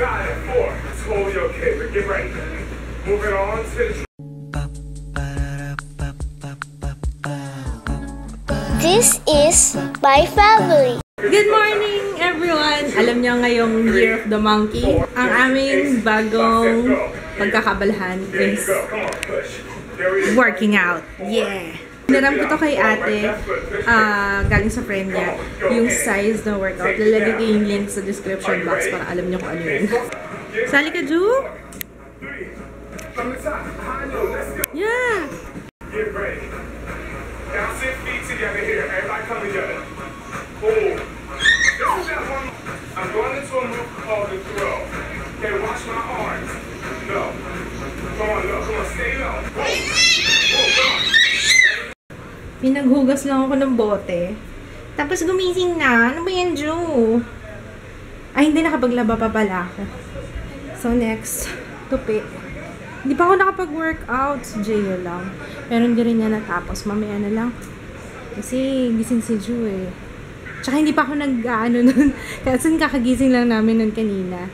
got it. 4. Totally okay, but get ready. Moving on to the... This is my family. Good morning, everyone! Alam niyo ngayong Year of the Monkey, ang aming bagong pagkakabalahan is working out. Yeah! Hinaram ko to kay ate, galing sa friend niya, yung size ng workout. Lalagay ko yung link sa description box para alam niyo kung ano yun. Sali ka, Ju? Yeah! Get ready. Now 6 feet together here. Everybody come together. Boom. This is that one. I'm going into a move called the throw. Okay, watch my arms. No. Come on, no. Come on, stay low. Boom. Boom, come on. Pinaghugas lang ako ng bote. Tapos gumising na. Ano ba yan, Ju? Ay, hindi, nakapaglaba pa pala ako. So, next, tupi. Hindi pa ako nakapag-workout. Si Jaya lang. Pero hindi rin niya natapos. Mamaya na lang. Kasi gising si Ju eh. Tsaka hindi pa ako nag-ano nun. Kasi kakagising lang namin nun kanina.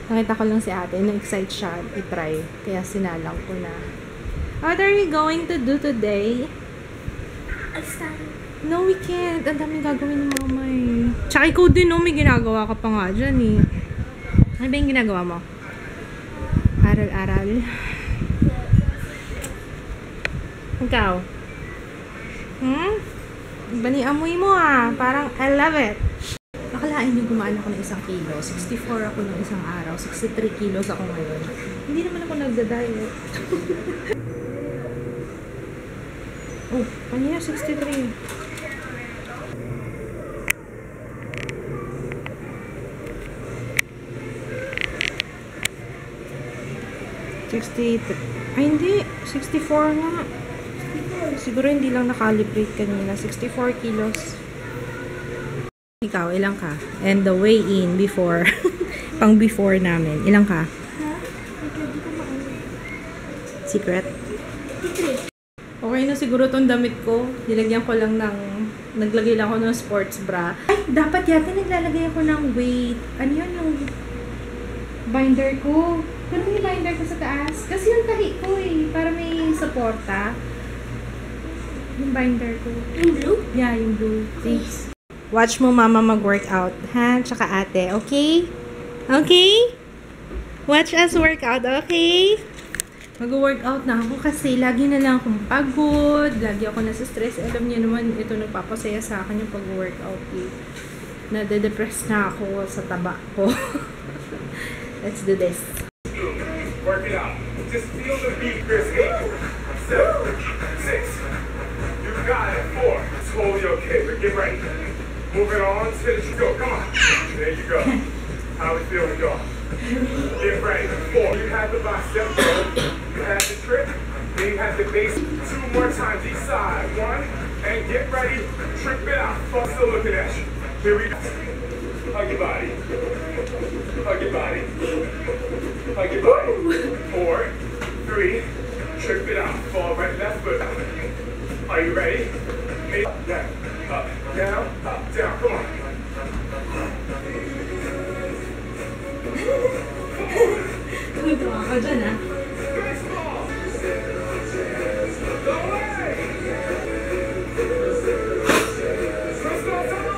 Nakita ko lang si ate. Na-excite siya. I-try. Kaya sinalang ko na. What are you going to do today? No, we can't. Ang daming gagawin ni mama eh. Tsaka ikaw din, no? May ginagawa ka pa nga dyan eh. Ano ba yung ginagawa mo? Aral-aral. Ikaw? Iba ni amoy mo ah. Parang I love it. Akalain yung gumaan ako ng 1 kilo. 64 ako ng isang araw. 63 kilos ako ngayon. Hindi naman ako nagda-diet. Oh, kanina 63. 63. Ay, hindi. 64 nga. Siguro hindi lang nakalibrate kanina. 64 kilos. Ikaw, ilang ka? And the way in before. Pang before namin. Ilang ka? Secret? Okay na siguro tong damit ko. Nilagyan ko lang ng... Naglagay lang ako ng sports bra. Ay, dapat yata naglalagay ako ng weight. Ano yun yung binder ko? Pero yung binder ko sa taas. Kasi yung tahi ko eh. Para may suporta. Yung binder ko. Yung blue? Yeah, yung blue. Thanks. Watch mo mama mag-workout. Ha? Tsaka ate. Okay? Okay? Watch us workout. Okay? Mag-workout na ako kasi lagi na lang akong pagod. Lagi ako nasa stress. Alam niyo naman, ito nagpapasaya sa akin yung pag-workout eh. Nade-depress na ako sa taba ko. Let's do this. Work it out. Just feel the beat, Chris. 8, 7, 6. You got it. 4. Totally okay, but get ready. Moving on to the go. Come on. There you go. How we feeling, y'all? Get ready. 4. You have the bicep curl. You have the trip. Then you have the base. 2 more times each side. 1. And get ready. Trip it out. Folks still looking at you. Here we go. Hug your body. Hug your body. Hug your body. 4, 3. Trip it out. Fall right, left foot. Are you ready? Up, down, up, down, up, down. Come on. Tumitawa ka dyan ah. Baseball. Go away. Let's go time.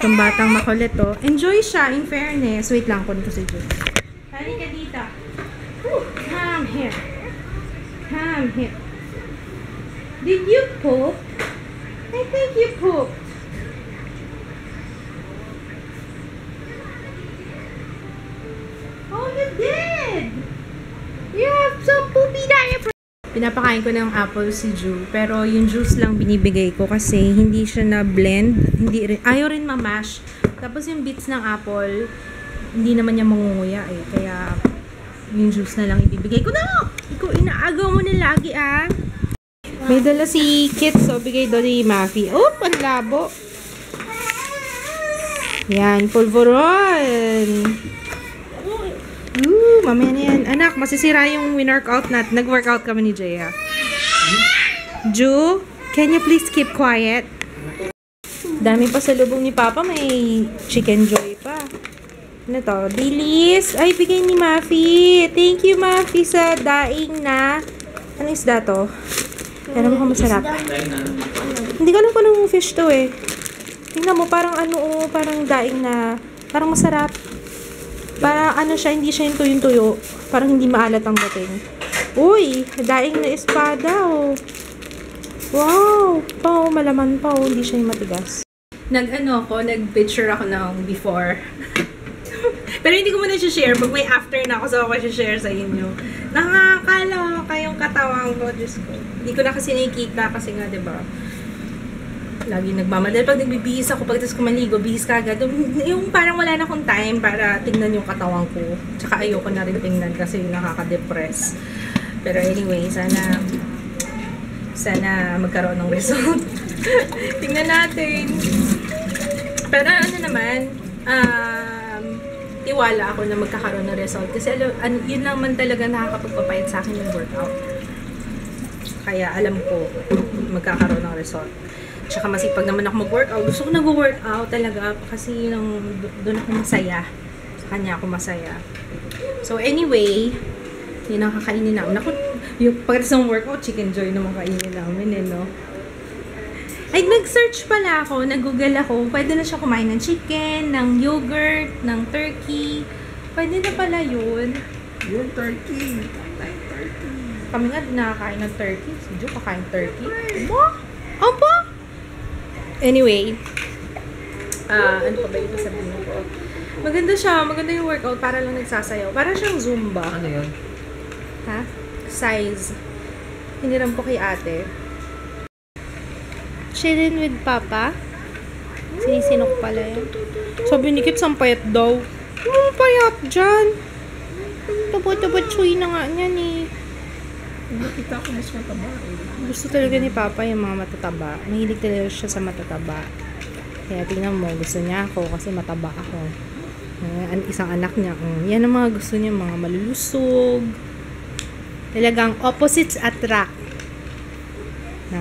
Itong batang makulit oh. Enjoy siya, in fairness. Wait lang, kunin ko si Jun. Halika dito. Come here. Come here. Did you poop? I think you pooped. Oh, you did! You have some poopy diaper. Pinapakain ko ng apple si Ju, pero yung juice lang binibigay ko kasi hindi siya na-blend, ayaw rin ma-mash. Tapos yung bits ng apple, hindi naman niya mangunguya eh, kaya yung juice na lang ibibigay ko. No! Ikaw inaagaw mo na lagi ah. May dala si Kit, so bigay doon ni Mafi. Oh, ang labo. Yan, pulveron. Mamaya na yan. Anak, masisira yung win-workout natin. Nag-workout kami ni Jaya. Ju, can you please keep quiet? Dami pa sa lubong ni Papa. May chicken joy pa. Ano to? Dilis. Ay, bigay ni Mafi. Thank you, Mafi, sa daing na... Ano isda to? Pero mukhang masarap. Hindi ko alam kung anong fish to eh. Tingnan mo, parang ano, parang daing na... Parang masarap. Parang ano siya, hindi siya yung tuyong-tuyo. Parang hindi maalat ang dating. Uy, daing na espada oh. Wow! Pao, malaman pa oh. Hindi siya yung matigas. Nag-picture ako ng before. Pero hindi ko muna share. Pag may after na ako, so ako share sa inyo. Nakakaloka yung katawan ko. Diyos ko. Hindi ko na kasi nakikita kasi nga, diba? Lagi nagmamadali. Pag nagbibihis ako, pagkatapos ko maligo, bihis ka agad. Yung parang wala na akong time para tingnan yung katawan ko. Tsaka ayoko na rin tingnan kasi nakaka-depress. Pero anyway, sana magkaroon ng result. Tingnan natin. Pero ano naman, tiwala ako na magkakaroon ng result. Kasi yun naman talaga nakakapagpapayat sa akin yung workout. Kaya alam ko magkakaroon ng result. Tsaka masipag naman ako mag-workout. Gusto ko nag-workout talaga kasi doon ako masaya. Sa kanya ako masaya. So anyway, yun ang kakainin namin. Ako, yung pagkatapos ng workout, chicken joy naman kainin namin eh, no? Ay, nag-search pala ako, nag-google ako, pwede na siya kumain ng chicken, ng yogurt, ng turkey. Pwede na pala yun. Yung turkey. Kami nga din nakakain ng turkey. Si Jo kakain turkey. Opo! Anyway, ano pa ba ito sabihin ko? Maganda siya, maganda yung workout, para lang nagsasayaw. Para siyang Zumba. Ano yun? Ha? Size. Hiniram ko kay ate. Chillin with Papa. Sinisinok pala yan. Sabi ni Kit, sampayat daw. Payat dyan. Tubot-tubot chuy na nga niyan eh. Nakita ko mas mataba eh. Gusto talaga ni Papa yung mga matataba. Mahilig talaga siya sa matataba. Kaya tingnan mo, gusto niya ako kasi mataba ako. Isang anak niya. Yan ang mga gusto niya, mga malulusog. Talagang opposites attract. Na.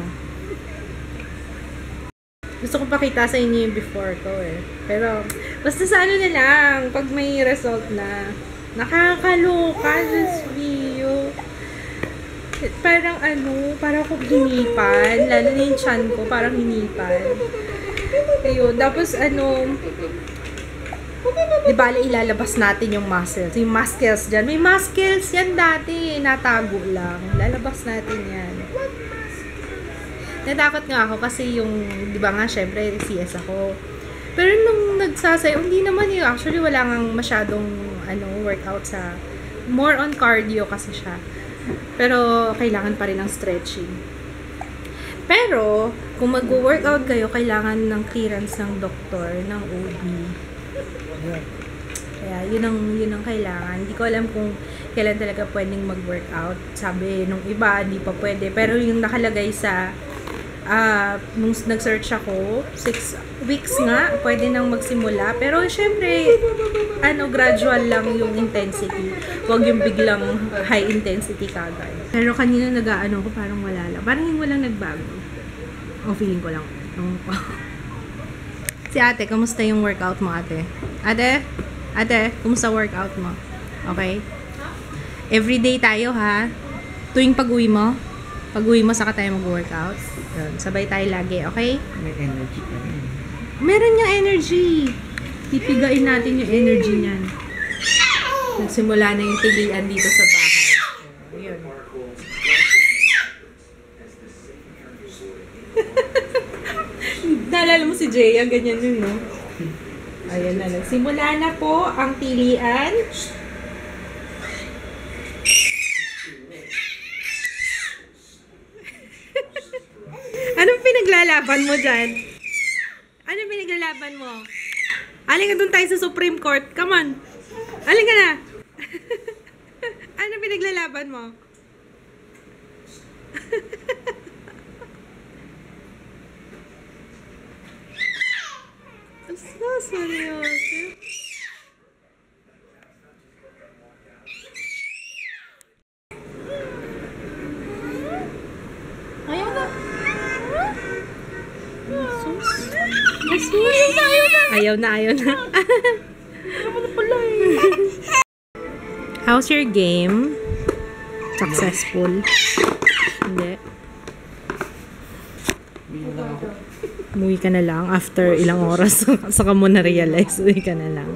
Gusto ko pakita sa inyo yung before ko eh. Pero, basta sa ano na lang, pag may result na, nakakaloka, Diyos mio. Parang parang ako hinipan. Lalo na yung chan ko, parang hinipan. Ayun, tapos di ba ilalabas natin yung muscles. Yung muscles dyan. May muscles yan dati, natago lang. Lalabas natin yan. Natakot nga ako kasi yung, di ba nga, syempre, CS ako. Pero nung nagsasayaw, hindi naman yun. Actually, wala nga masyadong, workout sa, more on cardio kasi siya. Pero, kailangan pa rin ng stretching. Pero, kung mag-workout kayo, kailangan ng clearance ng doktor, ng OB. Kaya, yun ang kailangan. Hindi ko alam kung kailan talaga pwedeng mag-workout. Sabi nung iba, hindi pa pwede. Pero yung nakalagay sa nung nag-search ako, 6 weeks nga, pwede nang magsimula. Pero, syempre, gradual lang yung intensity. Huwag yung biglang high intensity kagad. Pero kanina ko, parang wala lang. Parang yung walang nagbago. O, feeling ko lang. Si ate, kamusta yung workout mo, ate? Ate, kamusta workout mo? Okay? Everyday tayo, ha? Tuwing pag-uwi mo, saka tayo mag-workout. Yun, sabay tayo lagi, okay? May energy pa rin. Meron niyang energy. Pipigain natin yung energy niyan. Nagsimula na yung tilian dito sa bahay. Ayun. Naalala mo si Jaya, ganyan yun, no? Ayan na, nagsimula na po ang tilian. Anong pinaglalaban mo dyan? Anong pinaglalaban mo? Alin ka dun tayo sa Supreme Court. Come on. Alin ka na. Anong pinaglalaban mo? So seryoso. Ayaw na. Ayaw na. How's your game? Successful? Hindi. Umuwi ka na lang after ilang oras. Saka mo na-realize. Uwi ka na lang.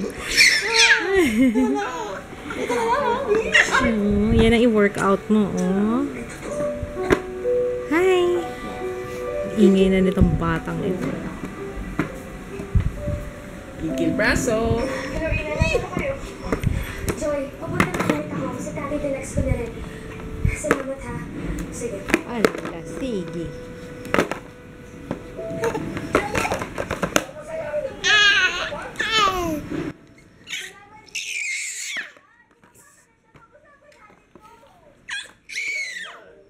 Yan ang i-workout mo, oh. Hi! Ingay na nitong batang ito. Kikil braso. Joy, papunta na ulit ako sa tatay Deluxe ko na rin. Salamat ha. Sige. Ala, sige.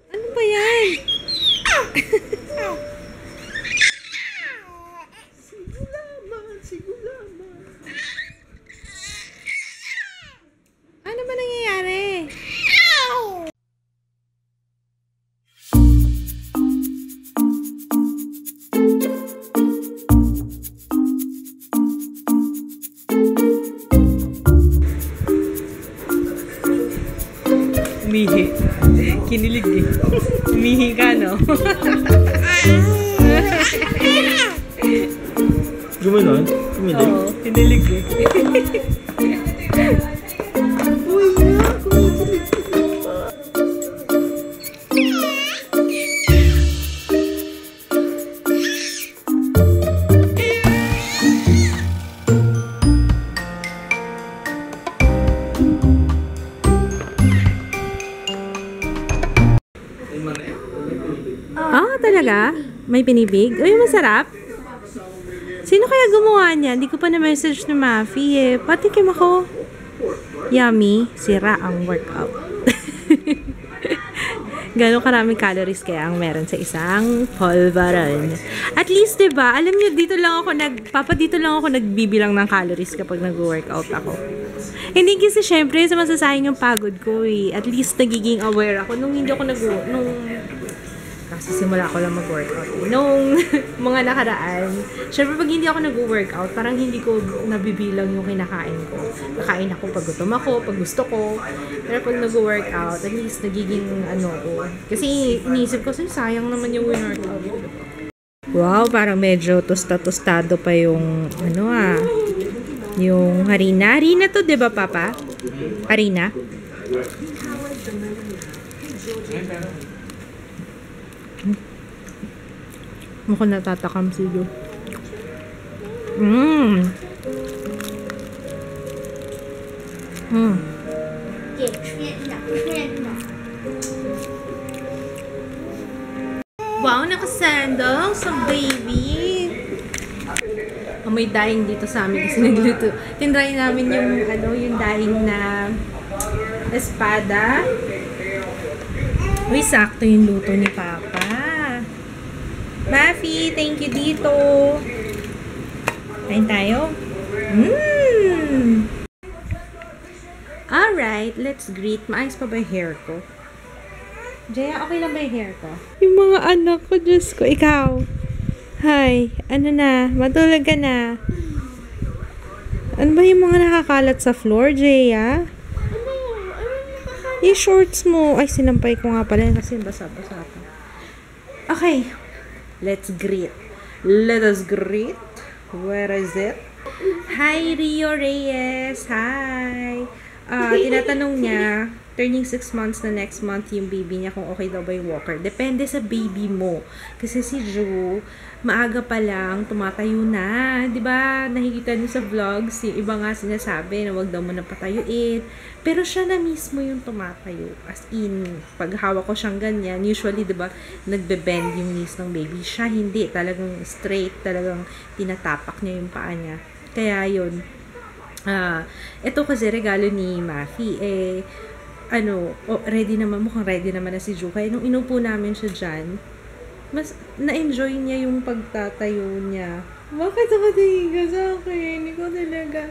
Ano ba yan? Ano ba nangyayari? Umihi. Kinilig eh. Umihi ka, no? Gumanon? Kumilig? Oo, kinilig eh. Talaga? May pinibig? Uy, masarap. Sino kaya gumawa niya? Hindi ko pa na-message ni Mafi eh. Patikim ako. Yummy. Sira ang workout. Gano'ng karaming calories kaya ang meron sa isang polvaron. At least, diba, alam niyo, dito lang ako nagbibilang ng calories kapag nag-workout ako. Hindi kasi syempre, sa masasayang yung pagod ko eh. At least, nagiging aware ako nung hindi ako kasi simula ko lang mag-workout. Nung mga nakaraan, syempre pag hindi ako nag-workout, parang hindi ko nabibilang yung kinakain ko. Nakain ako pag gutom ako, pag gusto ko. Pero pag nag-workout, at least nagiging ko. Kasi iniisip ko, sayang naman yung workout ko. Wow, parang medyo tosta-tostado pa yung yung harina. Harina to, di ba, Papa? Harina? Mukhang natatakam si Jo. Wow, nakasandals ang baby. May daing dito sa amin kasi nagluto. Tinry namin yung daing na espada. Uy, sakto yung luto ni Papa. Mafi, thank you dito. Kain tayo. Alright, let's greet. Maayos pa ba yung hair ko? Jaya, okay lang ba yung hair ko? Yung mga anak ko, Diyos ko. Ikaw. Hi. Ano na? Matulog ka na. Ano ba yung mga nakakalat sa floor, Jaya? Yung shorts mo. Ay, sinampay ko nga pala kasi basa-basa pa. Okay. Let's greet. Let us greet. Where is it? Hi, Rio Reyes. Hi. Tinatanong niya, turning 6 months na next month yung baby niya kung okay daw ba yung walker. Depende sa baby mo. Kasi si Jo, maaga pa lang, tumatayo na. Diba? Nakikita niyo sa vlogs, yung iba nga sinasabi na wag daw mo na patayuin. Pero siya na mismo yung tumatayo. As in, pag hawak ko siyang ganyan, usually, diba, nagbe-bend yung knees ng baby. Siya hindi. Talagang straight. Talagang tinatapak niya yung paa niya. Kaya yun. Ito kasi regalo ni Mafi. Ready naman. Mukhang ready naman na si Jo. Kaya nung inupo namin siya dyan, mas na-enjoy niya yung pagtatayo niya. Bakit ako tingin ka sa akin? Hindi ko talaga.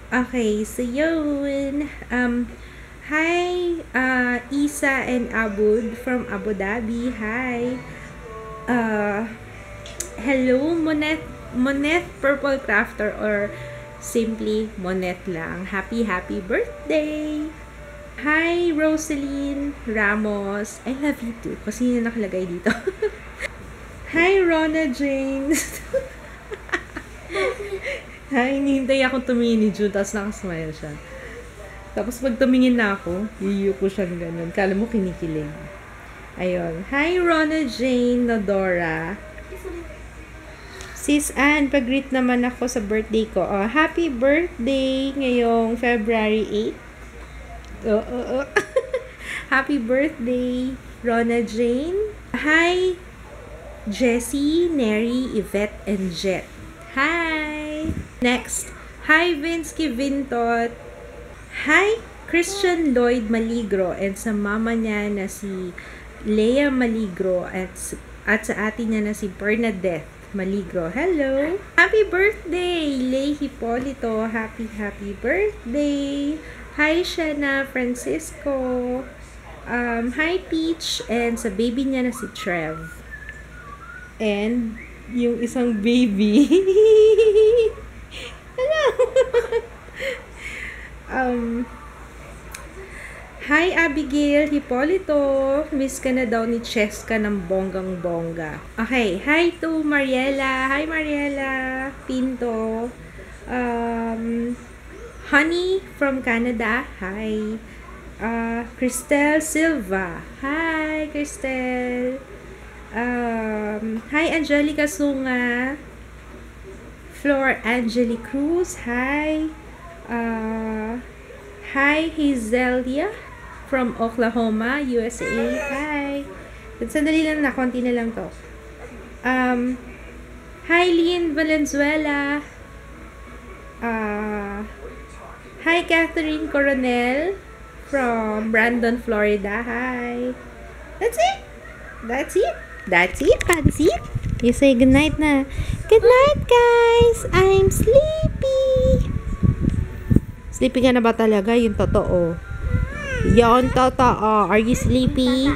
Okay, so yun. Hi, Isa and Abud from Abu Dhabi. Hi. Hello, Moneth Purple Crafter or simply Moneth lang. Happy birthday! Hi, Rosaline Ramos. I love you too. Kasi yun nakalagay dito. Hi, Rona James. Hi, hinihintay akong tumingin ni June, tapos nakasmile siya. Tapos pag tumingin na ako, yuyuko siyang ganun. Kala mo kinikilig. Ayun. Hi, Rona Jane Nodora. Sis Ann, pag-greet naman ako sa birthday ko. Oh, happy birthday ngayong February 8. Happy birthday, Rona Jane. Hi, Jessie, Neri, Yvette, and Jet. Hi! Next. Hi, Vinsky Vintot. Hi, Christian Lloyd Maligro and sa mama niya na si Leia Maligro at sa ate niya na si Bernadette Maligro. Hello! Happy birthday, Lei Hipolito. Happy birthday! Hi, Shana Francisco. Hi, Peach. And sa baby niya na si Trev. And yung isang baby. Hello! Hi, Abigail Hipolito. Miss ka na daw ni Cheska ng bonggang-bongga. Okay. Hi to Mariela. Hi, Mariela Pinto. Honey from Canada. Hi. Cristel Silva. Hi, Cristel. Hi, Angelica Sunga. Flor Angeli Cruz. Hi. Hi, Hazelia from Oklahoma, USA. Hi. Sandali lang na, konti na lang to. Hi, Lynn Valenzuela. Hi, Catherine Coronel from Brandon, Florida. Hi. That's it. Pansit. You say goodnight na. Good night, guys. I'm sleepy. Sleepy ka na ba talaga? Yung totoo. Yon totoo. Are you sleepy?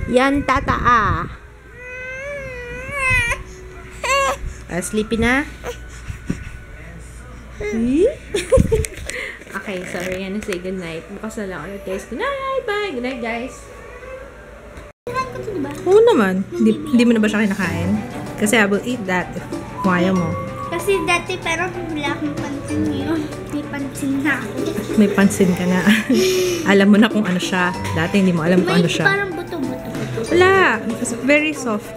Yan tataa. Sleepy na? Okay, sorry. Yan na say goodnight. Bukas na lang ulit, guys. Good night. Bye. Good night, guys. Oo naman. Hindi mo na ba siya kinakain? Kasi I will eat that kung ayaw mo. Kasi dati parang wala akong pansin yun. May pansin na ako. May pansin ka na. Alam mo na kung ano siya. Dati hindi mo alam kung ano siya. Parang buto-buto. Wala. Very soft.